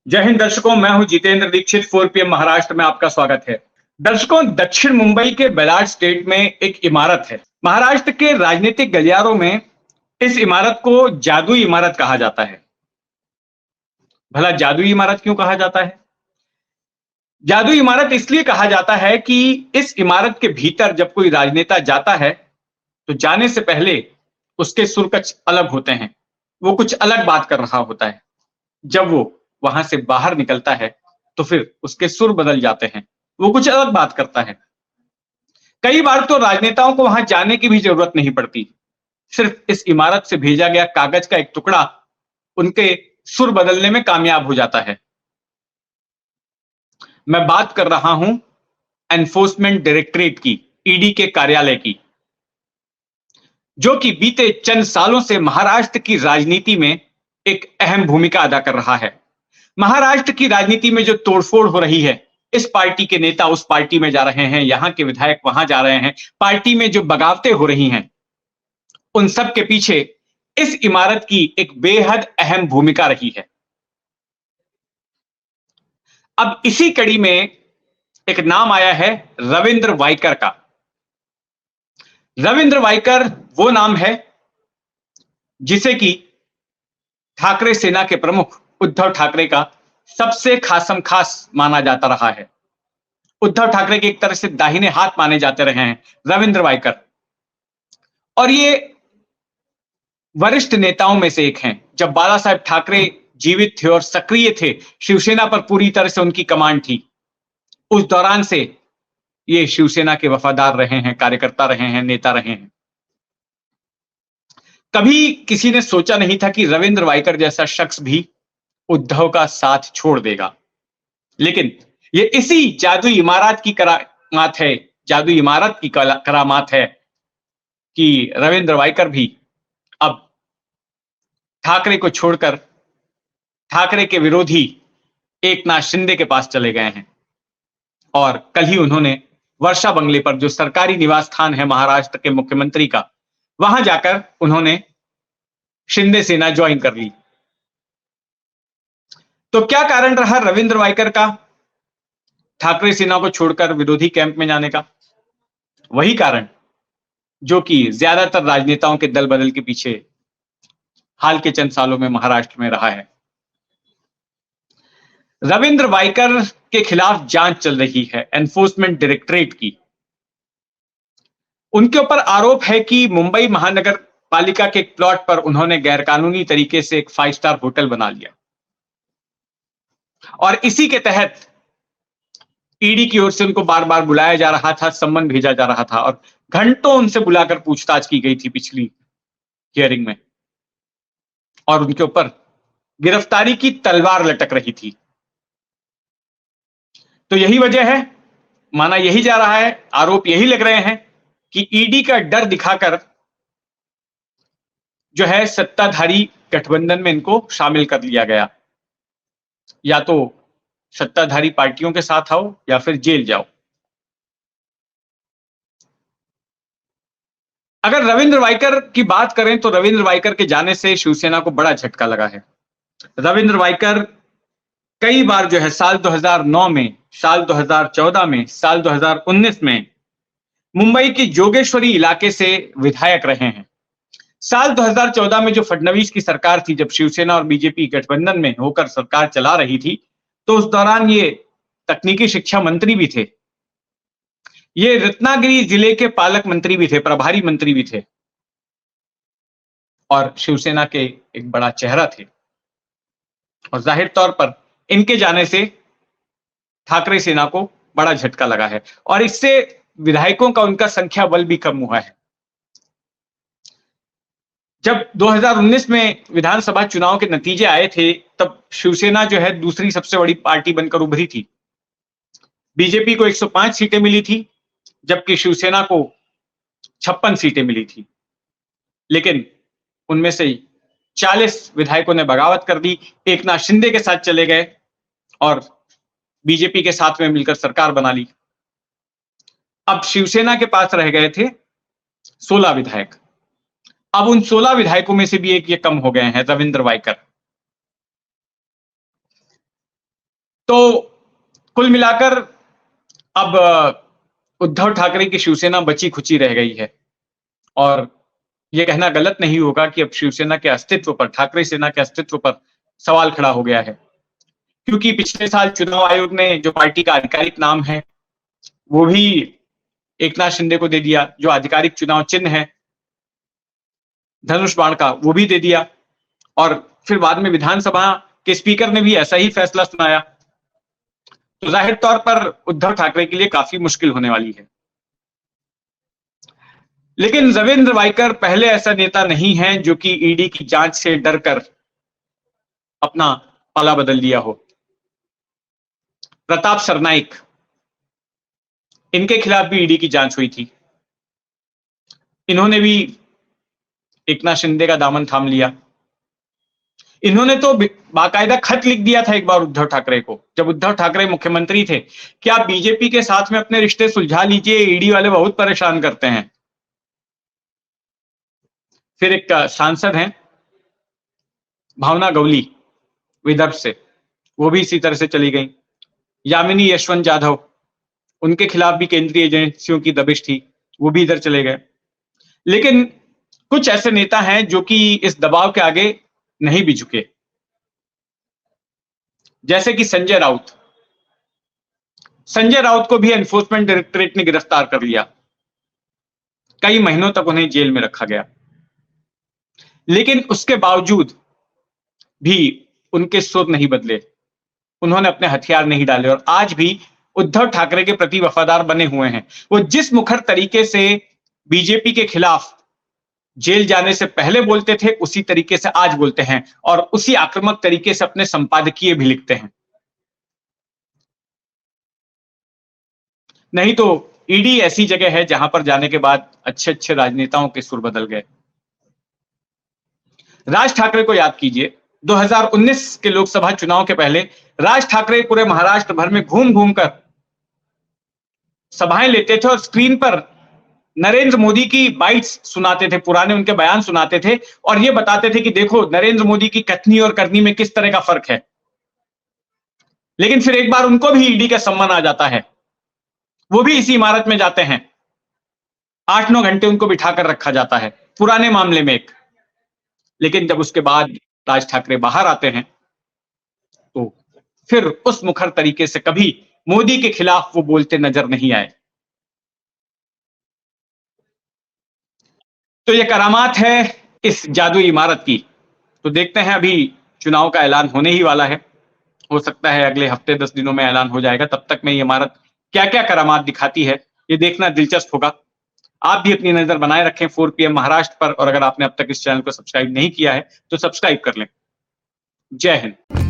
जय हिंद दर्शकों, मैं हूं जितेंद्र दीक्षित। 4 PM महाराष्ट्र में आपका स्वागत है। दर्शकों, दक्षिण मुंबई के बेलाड स्टेट में एक इमारत है। महाराष्ट्र के राजनीतिक गलियारों में इस इमारत को जादुई इमारत कहा जाता है। भला जादुई इमारत क्यों कहा जाता है? जादुई इमारत इसलिए कहा जाता है कि इस इमारत के भीतर जब कोई राजनेता जाता है तो जाने से पहले उसके सुर कुछ अलग होते हैं। वो कुछ अलग बात कर रहा होता है। जब वो वहां से बाहर निकलता है तो फिर उसके सुर बदल जाते हैं। वो कुछ अलग बात करता है। कई बार तो राजनेताओं को वहां जाने की भी जरूरत नहीं पड़ती। सिर्फ इस इमारत से भेजा गया कागज का एक टुकड़ा उनके सुर बदलने में कामयाब हो जाता है। मैं बात कर रहा हूं एनफोर्समेंट डायरेक्टरेट की, ईडी के कार्यालय की, जो कि बीते चंद सालों से महाराष्ट्र की राजनीति में एक अहम भूमिका अदा कर रहा है। महाराष्ट्र की राजनीति में जो तोड़फोड़ हो रही है, इस पार्टी के नेता उस पार्टी में जा रहे हैं, यहां के विधायक वहां जा रहे हैं, पार्टी में जो बगावतें हो रही हैं, उन सब के पीछे इस इमारत की एक बेहद अहम भूमिका रही है। अब इसी कड़ी में एक नाम आया है रविंद्र वाइकर का। रविंद्र वाइकर वो नाम है जिसे कि ठाकरे सेना के प्रमुख उद्धव ठाकरे का सबसे खासम खास माना जाता रहा है। उद्धव ठाकरे के एक तरह से दाहिने हाथ माने जाते रहे हैं रविंद्र वाइकर, और ये वरिष्ठ नेताओं में से एक हैं। जब बाला साहेब ठाकरे जीवित थे और सक्रिय थे, शिवसेना पर पूरी तरह से उनकी कमांड थी, उस दौरान से ये शिवसेना के वफादार रहे हैं, कार्यकर्ता रहे हैं, नेता रहे हैं। कभी किसी ने सोचा नहीं था कि रविंद्र वाइकर जैसा शख्स भी उद्धव का साथ छोड़ देगा, लेकिन ये इसी जादुई इमारत की करामात है, जादुई इमारत की करामात है कि रविंद्र वाइकर भी अब ठाकरे को छोड़कर ठाकरे के विरोधी एकनाथ शिंदे के पास चले गए हैं। और कल ही उन्होंने वर्षा बंगले पर, जो सरकारी निवास स्थान है महाराष्ट्र के मुख्यमंत्री का, वहां जाकर उन्होंने शिंदे सेना ज्वाइन कर ली। तो क्या कारण रहा रविंद्र वाइकर का ठाकरे सेना को छोड़कर विरोधी कैंप में जाने का? वही कारण जो कि ज्यादातर राजनेताओं के दल बदल के पीछे हाल के चंद सालों में महाराष्ट्र में रहा है। रविंद्र वाइकर के खिलाफ जांच चल रही है एनफोर्समेंट डायरेक्टरेट की। उनके ऊपर आरोप है कि मुंबई महानगर पालिका के एक प्लॉट पर उन्होंने गैरकानूनी तरीके से एक 5 स्टार होटल बना लिया, और इसी के तहत ईडी की ओर से उनको बार बार बुलाया जा रहा था, सम्मन भेजा जा रहा था, और घंटों उनसे बुलाकर पूछताछ की गई थी पिछली हियरिंग में, और उनके ऊपर गिरफ्तारी की तलवार लटक रही थी। तो यही वजह है, माना यही जा रहा है, आरोप यही लग रहे हैं कि ईडी का डर दिखाकर जो है सत्ताधारी गठबंधन में इनको शामिल कर लिया गया। या तो सत्ताधारी पार्टियों के साथ आओ या फिर जेल जाओ। अगर रविंद्र वाइकर की बात करें तो रविंद्र वाइकर के जाने से शिवसेना को बड़ा झटका लगा है। रविंद्र वाइकर कई बार जो है साल 2009 में, साल 2014 में, साल 2019 में मुंबई की जोगेश्वरी इलाके से विधायक रहे हैं। साल 2014 में जो फडणवीस की सरकार थी, जब शिवसेना और बीजेपी गठबंधन में होकर सरकार चला रही थी, तो उस दौरान ये तकनीकी शिक्षा मंत्री भी थे, ये रत्नागिरी जिले के पालक मंत्री भी थे, प्रभारी मंत्री भी थे, और शिवसेना के एक बड़ा चेहरा थे। और जाहिर तौर पर इनके जाने से ठाकरे सेना को बड़ा झटका लगा है, और इससे विधायकों का उनका संख्या बल भी कम हुआ है। जब 2019 में विधानसभा चुनाव के नतीजे आए थे, तब शिवसेना जो है दूसरी सबसे बड़ी पार्टी बनकर उभरी थी। बीजेपी को 105 सीटें मिली थी, जबकि शिवसेना को 56 सीटें मिली थी। लेकिन उनमें से 40 विधायकों ने बगावत कर दी, एकनाथ शिंदे के साथ चले गए और बीजेपी के साथ में मिलकर सरकार बना ली। अब शिवसेना के पास रह गए थे 16 विधायक। अब उन 16 विधायकों में से भी एक ये कम हो गए हैं, रविंद्र वाइकर। तो कुल मिलाकर अब उद्धव ठाकरे की शिवसेना बची खुची रह गई है और ये कहना गलत नहीं होगा कि अब शिवसेना के अस्तित्व पर, ठाकरे सेना के अस्तित्व पर सवाल खड़ा हो गया है, क्योंकि पिछले साल चुनाव आयोग ने जो पार्टी का आधिकारिक नाम है वो भी एकनाथ शिंदे को दे दिया, जो आधिकारिक चुनाव चिन्ह है धनुष बाण का वो भी दे दिया, और फिर बाद में विधानसभा के स्पीकर ने भी ऐसा ही फैसला सुनाया। तो जाहिर तौर पर उद्धव ठाकरे के लिए काफी मुश्किल होने वाली है। लेकिन रविंद्र वाइकर पहले ऐसा नेता नहीं है जो कि ईडी की जांच से डरकर अपना पाला बदल दिया हो। प्रताप सरनाइक, इनके खिलाफ भी ईडी की जांच हुई थी, इन्होंने भी एकनाथ शिंदे का दामन थाम लिया। इन्होंने तो बाकायदा खत लिख दिया था एक बार उद्धव ठाकरे को, जब उद्धव ठाकरे मुख्यमंत्री थे, कि आप बीजेपी के साथ में अपने रिश्ते सुलझा लीजिए, ईडी वाले बहुत परेशान करते हैं। फिर एक सांसद हैं भावना गवली विदर्भ से, वो भी इसी तरह से चली गई। यामिनी यशवंत जाधव, उनके खिलाफ भी केंद्रीय एजेंसियों की दबिश थी, वो भी इधर चले गए। लेकिन कुछ ऐसे नेता हैं जो कि इस दबाव के आगे नहीं भी झुके, जैसे कि संजय राउत। संजय राउत को भी एनफोर्समेंट डायरेक्टरेट ने गिरफ्तार कर लिया, कई महीनों तक उन्हें जेल में रखा गया, लेकिन उसके बावजूद भी उनके सुर नहीं बदले, उन्होंने अपने हथियार नहीं डाले और आज भी उद्धव ठाकरे के प्रति वफादार बने हुए हैं। वो जिस मुखर तरीके से बीजेपी के खिलाफ जेल जाने से पहले बोलते थे, उसी तरीके से आज बोलते हैं और उसी आक्रामक तरीके से अपने संपादकीय भी लिखते हैं। नहीं तो ईडी ऐसी जगह है जहां पर जाने के बाद अच्छे अच्छे राजनेताओं के सुर बदल गए। राज ठाकरे को याद कीजिए, 2019 के लोकसभा चुनाव के पहले राज ठाकरे पूरे महाराष्ट्र भर में घूम घूमकर सभाएं लेते थे और स्क्रीन पर नरेंद्र मोदी की बाइट्स सुनाते थे, पुराने उनके बयान सुनाते थे और ये बताते थे कि देखो नरेंद्र मोदी की कथनी और करनी में किस तरह का फर्क है। लेकिन फिर एक बार उनको भी ईडी का सम्मान आ जाता है, वो भी इसी इमारत में जाते हैं, 8-9 घंटे उनको बिठाकर रखा जाता है पुराने मामले में एक। लेकिन जब उसके बाद राज ठाकरे बाहर आते हैं तो फिर उस मुखर तरीके से कभी मोदी के खिलाफ वो बोलते नजर नहीं आए। तो ये करामात है इस जादुई इमारत की। तो देखते हैं, अभी चुनाव का ऐलान होने ही वाला है, हो सकता है अगले हफ्ते 10 दिनों में ऐलान हो जाएगा। तब तक में ये इमारत क्या क्या करामात दिखाती है ये देखना दिलचस्प होगा। आप भी अपनी नजर बनाए रखें 4 PM महाराष्ट्र पर, और अगर आपने अब तक इस चैनल को सब्सक्राइब नहीं किया है तो सब्सक्राइब कर लें। जय हिंद।